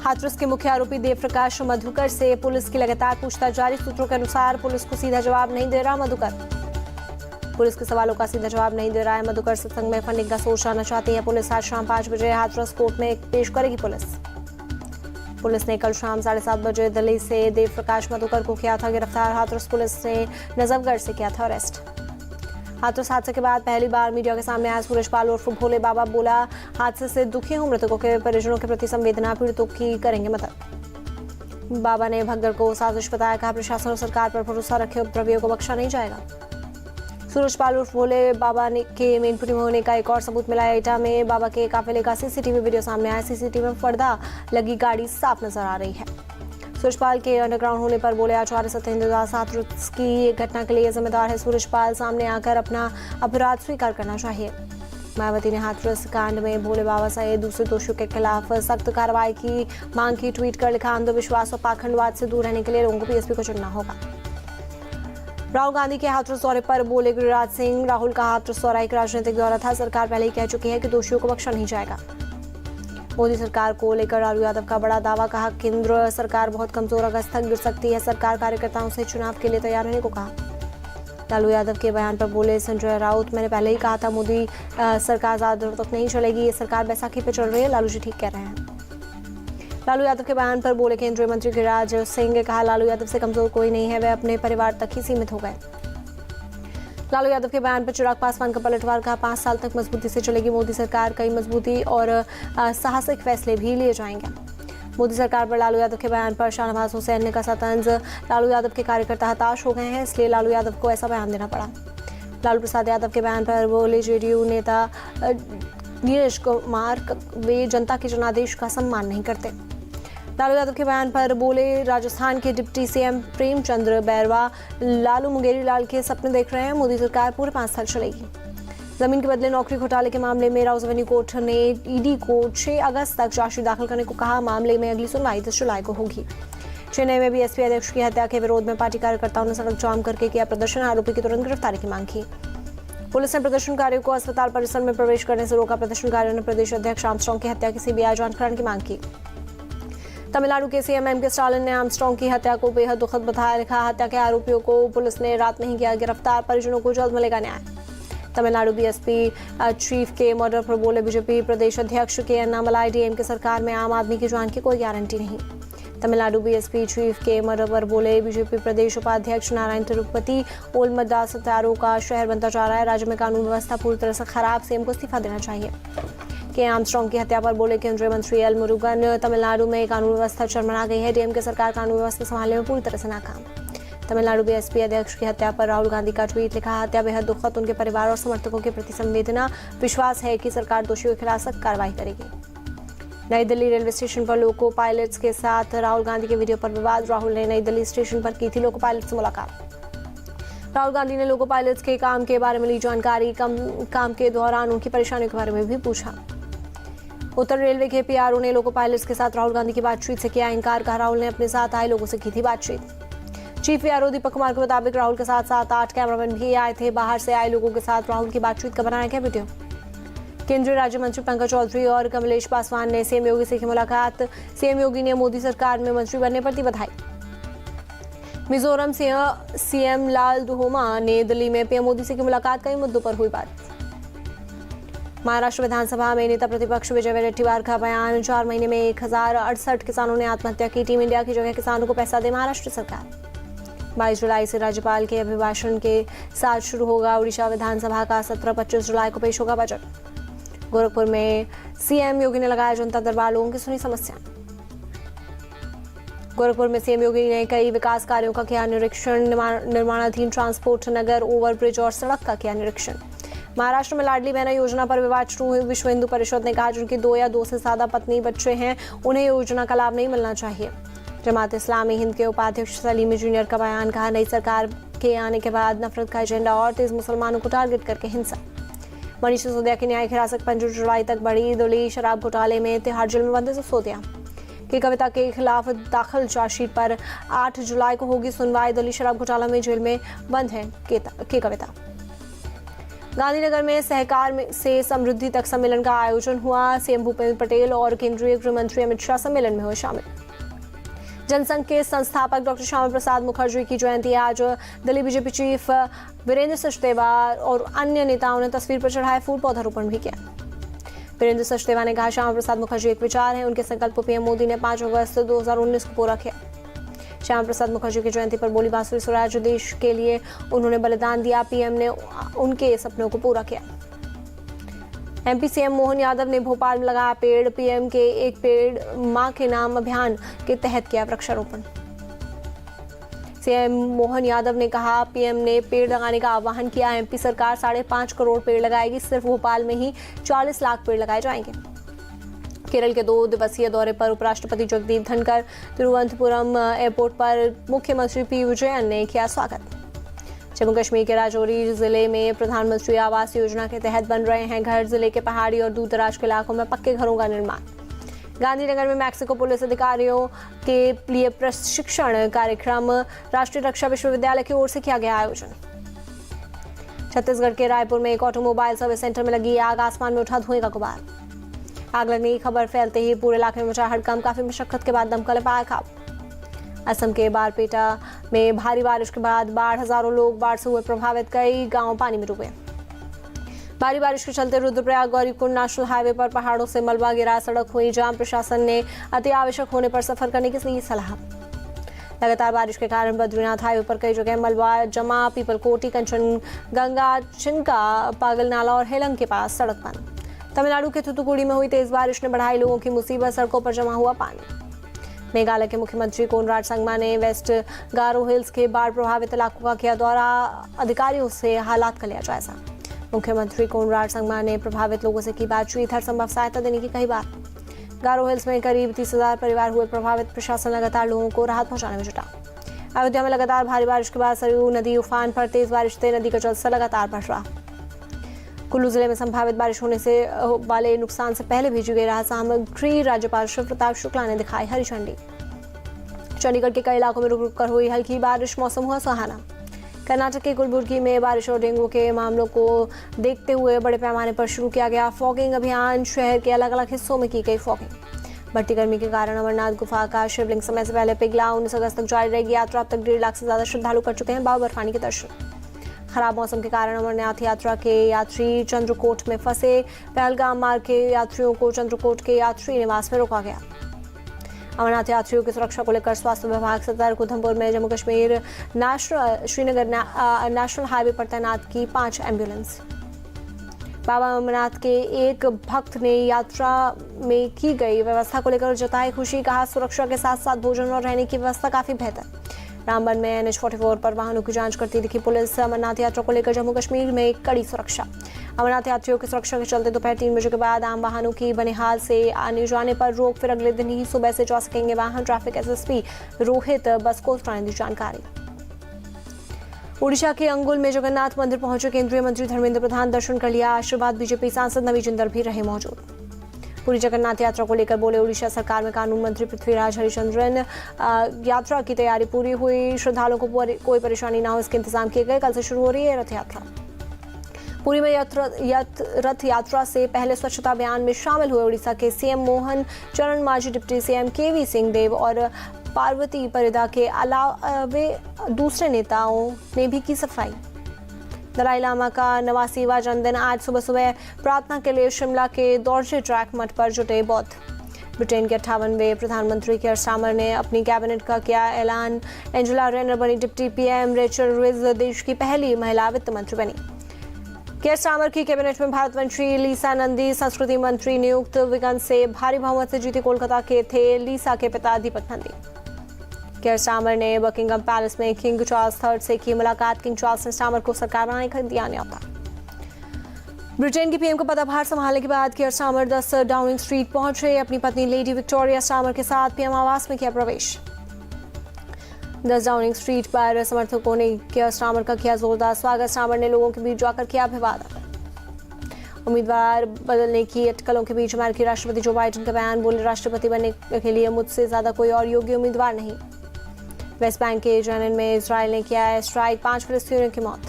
हाथरस के मुख्य आरोपी देवप्रकाश मधुकर से पुलिस की लगातार पूछताछ जारी। सूत्रों के अनुसार पुलिस को सीधा जवाब नहीं दे रहा मधुकर। पुलिस के सवालों का सीधा जवाब नहीं दे रहा है मधुकर। सत्संग में फंडिंग का सोच आना चाहती है पुलिस। आज शाम 5 बजे हाथरस कोर्ट में पेश करेगी पुलिस ने कल शाम 7:30 बजे दिल्ली से देवप्रकाश मधुकर को किया था गिरफ्तार। हाथरस पुलिस ने नजफगढ़ से किया था अरेस्ट। हाथरस हादसे के बाद पहली बार मीडिया के सामने आया सूरजपाल उर्फ भोले बाबा। बोला, हादसे से दुखी हूं, मृतकों के परिजनों के प्रति संवेदना, पीड़ितों की करेंगे मदद। बाबा ने भगदड़ को साजिश बताया। कहा, प्रशासन और सरकार पर भरोसा रखे, उपद्रवियों को बख्शा नहीं जाएगा। सूरजपाल उर्फ भोले बाबा के मेनपुरी में होने का एक और सबूत मिला है। एटा में बाबा के काफिले का सीसीटीवी वीडियो सामने आया। सीसीटीवी में पर्दा लगी गाड़ी साफ नजर आ रही है। सूरजपाल के अंडरग्राउंड होने पर बोले आचार्य सत्येंद्र दास, हाथरस की घटना के लिए जिम्मेदार है सूरजपाल। सामने आकर अपना अपराध स्वीकार करना चाहिए। मायावती ने हाथरस कांड में भोले बाबा सहित दूसरे दोषियों के खिलाफ सख्त कार्रवाई की मांग की। ट्वीट कर लिखा, अंधविश्वास और पाखंडवाद से दूर रहने के लिए लोगों को पीएसपी को चुनना होगा। राहुल गांधी के हाथरस दौरे पर बोले गिरिराज सिंह, राहुल का हाथरस दौरा एक राजनीतिक दौरा था। सरकार पहले ही कह चुकी है कि दोषियों को बख्शा नहीं जाएगा। मोदी सरकार को लेकर लालू यादव का बड़ा दावा। कहा, केंद्र सरकार बहुत कमजोर, अगस्त तक गिर सकती है। सरकार कार्यकर्ताओं से चुनाव के लिए तैयार रहने को कहा। लालू यादव के बयान पर बोले संजय राउत, मैंने पहले ही कहा था मोदी सरकार ज्यादा देर तक नहीं चलेगी। ये सरकार बैसाखी पे चल रही है। लालू जी ठीक कह रहे हैं। लालू यादव के बयान पर बोले केंद्रीय मंत्री गिरिराज सिंह। कहा, लालू यादव से कमजोर कोई नहीं है, वे अपने परिवार तक ही सीमित हो गए। लालू यादव के बयान पर चिराग पासवान का पलटवार। कहा, 5 साल तक मजबूती से चलेगी मोदी सरकार। कई मजबूती और साहसिक फैसले भी लिए जाएंगे। मोदी सरकार पर लालू यादव के बयान पर शाहनवाज हुसैन ने कहा, तंज लालू यादव के कार्यकर्ता हताश हो गए हैं, इसलिए लालू यादव को ऐसा बयान देना पड़ा। लालू प्रसाद यादव के बयान पर बोले जेडीयू नेता नीरज कुमार, वे जनता के जनादेश का सम्मान नहीं करते। लालू यादव के बयान पर बोले राजस्थान के डिप्टी सीएम प्रेमचंद्र बैरवा, लालू मुंगेरी लाल के सपने देख रहे हैं, मोदी सरकार पूरे 5 साल चलेगी। जमीन के बदले नौकरी घोटाले के मामले में राउस एवेन्यू कोर्ट ने ईडी को 6 अगस्त तक चार्जशीट दाखिल करने को कहा। मामले में अगली सुनवाई 10 जुलाई को होगी। चेन्नई में बीएसपी अध्यक्ष की हत्या के विरोध में पार्टी कार्यकर्ताओं ने सड़क जाम करके किया प्रदर्शन। आरोपी की तुरंत गिरफ्तारी की मांग की। पुलिस ने प्रदर्शनकारियों को अस्पताल परिसर में प्रवेश करने से रोका। प्रदर्शनकारियों ने प्रदेश अध्यक्ष आर्मस्ट्रांग की हत्या की सीबीआई जांच कराने की मांग की। तमिलनाडु के सीएम एम के स्टालिन ने आर्मस्ट्रांग की हत्या को बेहद दुखद बताया। लिखा, हत्या के आरोपियों को पुलिस ने रात नहीं किया गिरफ्तार, परिजनों को जल्द मिलेगा न्याय। तमिलनाडु बीएसपी चीफ के मर्डर पर बोले बीजेपी प्रदेश अध्यक्ष के अन्नामलाई, डीएम के सरकार में आम आदमी की जान की कोई गारंटी नहीं। तमिलनाडु बीएसपी चीफ के मर्डर पर बोले बीजेपी प्रदेश उपाध्यक्ष नारायण तिरुपति, ओलमदा सत्यारों का शहर बनता जा रहा है, राज्य में कानून व्यवस्था पूरी तरह से खराब, सीएम को इस्तीफा देना चाहिए। के आर्मस्ट्रांग की हत्या पर बोले केंद्रीय मंत्री एल मुरुगन, तमिलनाडु में कानून व्यवस्था चरमरा गई है, डीएम के सरकार कानून व्यवस्था संभालने में पूरी तरह से नाकाम। तमिलनाडु बीएसपी अध्यक्ष की हत्या पर राहुल गांधी का ट्वीट। लिखा, हत्या बेहद दुखद, उनके परिवार और समर्थकों के प्रति संवेदना, विश्वास है कि सरकार दोषियों के खिलाफ सख्त कार्रवाई करेगी। नई दिल्ली रेलवे स्टेशन पर लोको पायलट्स के साथ राहुल गांधी के वीडियो पर विवाद। राहुल ने नई दिल्ली स्टेशन पर की थी लोको पायलट से मुलाकात। राहुल गांधी ने लोको पायलट्स के काम के बारे में ली जानकारी। काम के दौरान उनकी परेशानियों के बारे में भी पूछा। उत्तर रेलवे के पीआरओ ने लोको पायलट्स के साथ राहुल गांधी की बातचीत से किया इनकार। कहा, राहुल ने अपने साथ आए लोगों से की थी बातचीत। चीफ पीआरओ दीपक कुमार के मुताबिक राहुल के साथ 7-8 कैमरामैन भी आए थे। बाहर से आए लोगों के साथ राहुल की बातचीत का बनाया गया वीडियो। केंद्रीय राज्य मंत्री पंकज चौधरी और कमलेश पासवान ने सीएम योगी से की मुलाकात। सीएम योगी ने मोदी सरकार में मंत्री बनने पर दी बधाई। मिजोरम से सीएम लाल दुहोमा ने दिल्ली में पीएम मोदी से की मुलाकात। कई मुद्दों पर हुई बात। महाराष्ट्र विधानसभा में नेता प्रतिपक्ष विजय वडेट्टीवार का बयान। 4 महीने में 1068 किसानों ने आत्महत्या की। टीम इंडिया की जगह किसानों को पैसा दे महाराष्ट्र सरकार। 22 जुलाई से राज्यपाल के अभिभाषण के साथ शुरू होगा उड़ीसा विधानसभा का सत्र। 25 जुलाई को पेश होगा बजट। गोरखपुर में सीएम योगी ने लगाया जनता दरबार, लोगों की सुनी समस्या। गोरखपुर में सीएम योगी ने कई विकास कार्यों का किया निरीक्षण। निर्माणाधीन ट्रांसपोर्ट, नगर, ओवरब्रिज और सड़क का किया निरीक्षण। महाराष्ट्र में लाडली बहना योजना पर विवाद शुरू हुई। विश्व हिंदू परिषद ने कहा, जिनकी 2 या 2 से ज्यादा पत्नी बच्चे हैं उन्हें योजना का लाभ नहीं मिलना चाहिए। जमात इस्लामी हिंद के उपाध्यक्ष सलीमी जूनियर का बयान। कहा, नई सरकार के आने के बाद नफरत का एजेंडा और तेज, मुसलमानों को टारगेट करके हिंसा। मनीष सिसोदिया की न्यायिक हिरासत 5 जुलाई तक बढ़ी। दिल्ली शराब घोटाले में तिहाड़ जेल में बंद सिसोदिया की कविता के खिलाफ दाखिल चार्जशीट पर 8 जुलाई को होगी सुनवाई। दिल्ली शराब घोटाला में जेल में बंद है के कविता। गांधीनगर में सहकार से समृद्धि तक सम्मेलन का आयोजन हुआ। सीएम भूपेंद्र पटेल और केंद्रीय गृह मंत्री अमित शाह सम्मेलन में हुए शामिल। जनसंघ के संस्थापक डॉक्टर श्यामा प्रसाद मुखर्जी की जयंती आज। दिल्ली बीजेपी चीफ वीरेंद्र सचदेवा और अन्य नेताओं ने तस्वीर पर चढ़ाए फूल, पौधारोपण भी किया। वीरेंद्र सचदेवा ने कहा, श्यामा प्रसाद मुखर्जी एक विचार है, उनके संकल्प को पीएम मोदी ने 5 अगस्त 2019 को पूरा किया। श्यामा प्रसाद मुखर्जी की जयंती पर बोली बांसुरी स्वराज, देश के लिए उन्होंने बलिदान दिया, पीएम ने उनके सपनों को पूरा किया। एमपी सीएम मोहन यादव ने भोपाल में लगाया पेड़। पीएम के एक पेड़ मां के नाम अभियान के तहत किया वृक्षारोपण। सीएम मोहन यादव ने कहा, पीएम ने पेड़ लगाने का आह्वान किया। एमपी सरकार 5.5 करोड़ पेड़ लगाएगी। सिर्फ भोपाल में ही 40 लाख पेड़ लगाए जाएंगे। केरल के 2 दिवसीय दौरे पर उपराष्ट्रपति जगदीप धनखड़। तिरुवनंतपुरम एयरपोर्ट पर मुख्यमंत्री पी विजयन ने किया स्वागत। जम्मू कश्मीर के राजौरी जिले में प्रधानमंत्री आवास योजना के तहत बन रहे हैं घर। जिले के पहाड़ी और दूर दराज के इलाकों में पक्के घरों का निर्माण। गांधीनगर में मैक्सिको पुलिस अधिकारियों के लिए प्रशिक्षण कार्यक्रम। राष्ट्रीय रक्षा विश्वविद्यालय की ओर से किया गया आयोजन। छत्तीसगढ़ के रायपुर में एक ऑटोमोबाइल सर्विस सेंटर में लगी आग। आसमान में उठा धुएं का गुबार। आग लगने की खबर फैलते ही पूरे इलाके में मचा हड़कंप। काफी मशक्कत के बाद दमकल पाया काबू। असम के बारपेटा में भारी बारिश के बाद बाढ़। हजारों लोग बाढ़ से हुए प्रभावित। कई गांव पानी में डूबे। भारी बारिश के चलते रुद्रप्रयाग गौरीकुंड नेशनल हाईवे पर पहाड़ों से मलबा गिरा। सड़क हुई जाम। प्रशासन ने अति आवश्यक होने पर सफर करने की दी सलाह। लगातार बारिश के कारण बद्रीनाथ हाईवे पर कई जगह मलबा जमा। पीपलकोटी, कंचनगंगा, चिनका, पागलनाला और हेलंग के पास सड़क बंद। तमिलनाडु के थूथुकुडी में हुई तेज बारिश ने बढ़ाई लोगों की मुसीबत। सड़कों पर जमा हुआ पानी। मेघालय के मुख्यमंत्री कोनराड संगमा ने वेस्ट गारो हिल्स के बाढ़ प्रभावित इलाकों का किया दौरा। अधिकारियों से हालात का लिया जायजा। मुख्यमंत्री कोनराड संगमा ने प्रभावित लोगों से की बातचीत। हर संभव सहायता देने की कही बात। गारो हिल्स में करीब 30,000 परिवार हुए प्रभावित। प्रशासन लगातार लोगों को राहत पहुंचाने में जुटा। अयोध्या में लगातार भारी बारिश के बाद सरयू नदी उफान पर। तेज बारिश से नदी का जलस्तर लगातार बढ़ रहा। कुल्लू जिले में संभावित बारिश होने से वाले नुकसान से पहले भेजी गई राहत सामग्री। राज्यपाल शिव प्रताप शुक्ला ने दिखाई हरी झंडी। चंडीगढ़ के कई इलाकों में रुक रुक कर हुई हल्की बारिश। मौसम हुआ सुहाना। कर्नाटक के कलबुर्गी में बारिश और डेंगू के मामलों को देखते हुए बड़े पैमाने पर शुरू किया गया फॉगिंग अभियान। शहर के अलग अलग हिस्सों में की गई फॉगिंग। बढ़ती गर्मी के कारण अमरनाथ गुफा का शिवलिंग समय से पहले पिघला। 19 अगस्त तक जारी रहेगी यात्रा। अब तक 1.5 लाख से ज्यादा श्रद्धालु कर चुके हैं बाबा बर्फानी के दर्शन। खराब मौसम के कारण अमरनाथ यात्रा के यात्री चंद्रकोट में फंसे। पहलगाम मार्ग के यात्रियों को चंद्रकोट के यात्री निवास में रोका गया। अमरनाथ यात्रियों की सुरक्षा को लेकर स्वास्थ्य विभाग सतर्क। उधमपुर में जम्मू कश्मीर श्रीनगर नेशनल हाईवे पर तैनात की 5 एम्बुलेंस। बाबा अमरनाथ के एक भक्त ने यात्रा में की गई व्यवस्था को लेकर जताई खुशी। कहा, सुरक्षा के साथ साथ भोजन और रहने की व्यवस्था काफी बेहतर। रामबन में NH-44 पर वाहनों की जांच करती दिखी पुलिस। अमरनाथ यात्रा को लेकर जम्मू कश्मीर में कड़ी सुरक्षा। अमरनाथ यात्रियों की सुरक्षा के चलते दोपहर 3 बजे के बाद आम वाहनों की बनिहाल से आने जाने पर रोक। फिर अगले दिन ही सुबह से जा सकेंगे वाहन। ट्रैफिक SSP रोहित बसकोत्रा ने दी जानकारी। उड़ीसा के अंगुल में जगन्नाथ मंदिर पहुंचे केंद्रीय मंत्री धर्मेंद्र प्रधान। दर्शन कर लिया आशीर्वाद। बीजेपी सांसद नवी जिंदल भी रहे मौजूद। पूरी जगन्नाथ यात्रा को लेकर बोले उड़ीसा सरकार में कानून मंत्री पृथ्वीराज हरिचंद्रन। यात्रा की तैयारी पूरी हुई। श्रद्धालुओं को कोई परेशानी ना हो इसके इंतजाम किए गए। कल से शुरू हो रही है रथ यात्रा। पुरी में रथ यात्रा से पहले स्वच्छता अभियान में शामिल हुए उड़ीसा के सीएम मोहन चरण Manjhi, deputy CM KV Singhdeo और पार्वती परिदा के अलावे दूसरे नेताओं ने भी की सफाई। दलाई लामा का 89वां जन्मदिन। आज सुबह सुबह प्रार्थना के लिए शिमला के दौड़जे ट्रैक मठ पर जुटे बौद्ध। ब्रिटेन के 58वें प्रधानमंत्री कियर स्टारमर ने अपनी कैबिनेट का किया ऐलान। एंजेला रेनर बनी डिप्टी PM। रेचल रिज देश की पहली महिला वित्त मंत्री बनी। कियर स्टारमर की कैबिनेट में भारत मंत्री लीसा नंदी संस्कृति मंत्री नियुक्त। विगन से भारी बहुमत से जीते कोलकाता के थे लीसा के पिता दीपक नंदी। कियर स्टारमर ने बकिंगम पैलेस में किंग चार्ल्स III से की मुलाकात। किंग चार्ल्स ने स्टारमर को सरकार बनाने का दिया न्यौता। ब्रिटेन की PM का पदभार संभालने के बाद कियर स्टारमर 10 डाउनिंग स्ट्रीट पहुंचे। अपनी पत्नी लेडी विक्टोरिया स्टारमर के साथ PM आवास में किया प्रवेश। 10 डाउनिंग स्ट्रीट पर समर्थकों ने कियर स्टारमर का किया जोरदार स्वागत। स्टारमर ने लोगों के बीच जाकर किया अभिवादन। उम्मीदवार बदलने की अटकलों के बीच अमेरिकी राष्ट्रपति जो बाइडेन का बयान। बोले, राष्ट्रपति बनने के लिए मुझसे ज्यादा कोई और योग्य उम्मीदवार नहीं। वेस्ट बैंक के जेनिन में इजराइल ने किया है स्ट्राइक। 5 फिलिस्तीनियों की मौत।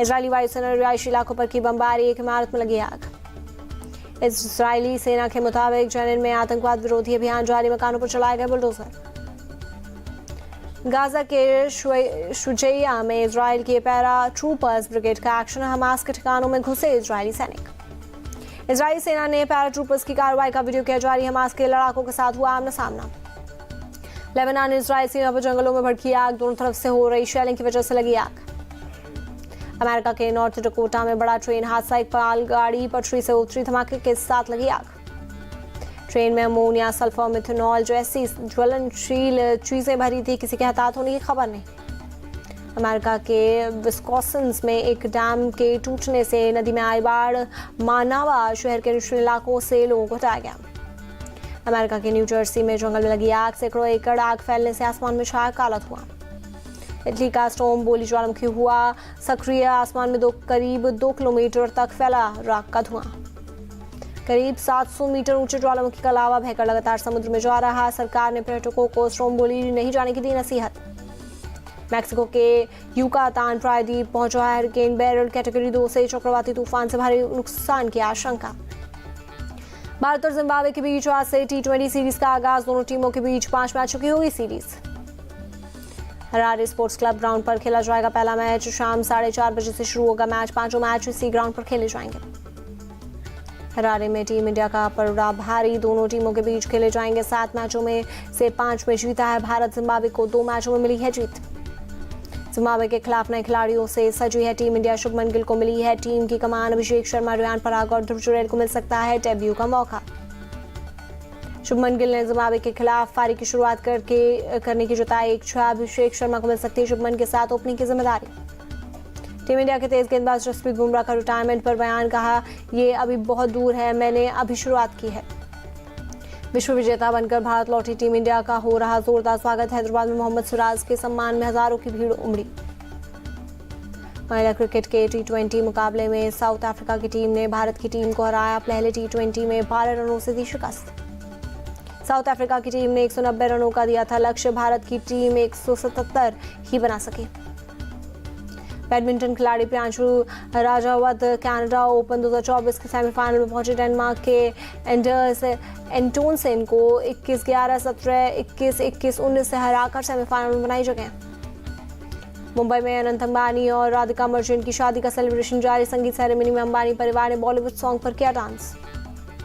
इजरायली वायुसेना ने रिहायशी इलाकों पर की बमबारी, एक इमारत में लगी आग। इजरायली सेना के मुताबिक जेनिन में आतंकवाद विरोधी अभियान जारी, मकानों पर चलाए गए बुलडोजर। गाजा के शुजैया में इजरायल के पैरा ट्रूपर्स ब्रिगेड का एक्शन, हमास के ठिकानों में घुसे इजरायली सैनिक। इजरायली सेना ने पैरा ट्रूपर्स की कार्रवाई का वीडियो किया जारी, हमास के लड़ाकों के साथ हुआ आमना सामना। लेबनान इजरायल सीमा पर जंगलों में भड़की आग, दोनों तरफ से हो रही शेलिंग की वजह से लगी आग। अमेरिका के नॉर्थ डकोटा में बड़ा ट्रेन हादसा, एक मालगाड़ी पटरी से उतरी, धमाके के साथ लगी आग। ट्रेन में अमोनिया, सल्फर, मिथेनॉल जैसी ज्वलनशील चीजें भरी थी, किसी के हताहत होने की खबर नहीं। अमेरिका के विस्कॉन्सिन में एक डैम के टूटने से नदी में आई बाढ़, मानावा शहर के निचले इलाकों से लोगों को हटाया गया। अमेरिका के न्यू जर्सी में जंगल में लगी आग, सैकड़ों एकड़ आग फैलने से आसमान में छाया काला धुआं। इटली का स्टोम्बोली ज्वालामुखी हुआ सक्रिय, आसमान में करीब 2 किलोमीटर तक फैला राख का धुआं। करीब 700 मीटर ऊंचे ज्वालामुखी का लावा बहकर लगातार समुद्र में जा रहा। सरकार ने पर्यटकों को स्टोम्बोली नहीं जाने की दी नसीहत। मैक्सिको के युकातान प्रायद्वीप पहुंचा हरिकेन बेरिल, कैटेगरी 2 से चक्रवाती तूफान से भारी नुकसान की आशंका। भारत और जिम्बाब्वे के बीच आज से T20 सीरीज का आगाज, दोनों टीमों के बीच 5 मैचों की होगी series. Harare sports club ground पर खेला जाएगा पहला मैच, शाम 4:30 बजे से शुरू होगा मैच। 5 मैच इसी ग्राउंड पर खेले जाएंगे। हरारे में टीम इंडिया का पलड़ा भारी, दोनों टीमों के बीच खेले जाएंगे 7 मैचों में से 5 में जीता है भारत। जिम्बाब्वे को 2 मैचों में मिली है जीत। जिम्बाब्वे के खिलाफ नए खिलाड़ियों से सजी है टीम इंडिया, शुभमन गिल को मिली है टीम की कमान, अभिषेक शर्मा, रियान पराग और ध्रुव जुरैल को मिल सकता है डेब्यू का मौका। शुभमन गिल ने जिम्बाब्वे के खिलाफ पारी की शुरुआत करने की जताई इच्छा, अभिषेक शर्मा को मिल सकती है शुभमन के साथ ओपनिंग की जिम्मेदारी। टीम इंडिया के तेज गेंदबाज जसप्रीत बुमराह का रिटायरमेंट पर बयान, कहा ये अभी बहुत दूर है, मैंने अभी शुरुआत की है। विश्व विजेता बनकर भारत लौटी टीम इंडिया का हो रहा जोरदार स्वागत, हैदराबाद में मोहम्मद सिराज के सम्मान में हजारों की भीड़ उमड़ी। महिला क्रिकेट के T20 मुकाबले में साउथ अफ्रीका की टीम ने भारत की टीम को हराया, पहले T20 में 12 रनों से दी शिकस्त। साउथ अफ्रीका की टीम ने 190 रनों का दिया था लक्ष्य, भारत की टीम 177 ही बना सकी। बैडमिंटन खिलाड़ी प्रियांशु राजावत कनाडा ओपन 2024 के सेमीफाइनल में पहुंचे। डेनमार्क के एंडर्स एंटोनसेन को 21-11, 17, 21, 21, 19 से हराकर सेमीफाइनल में बनाई जगह। मुंबई में अनंत अंबानी और राधिका मर्चेंट की शादी का सेलिब्रेशन जारी, संगीत सेरेमनी में अंबानी परिवार ने बॉलीवुड सॉन्ग पर किया डांस।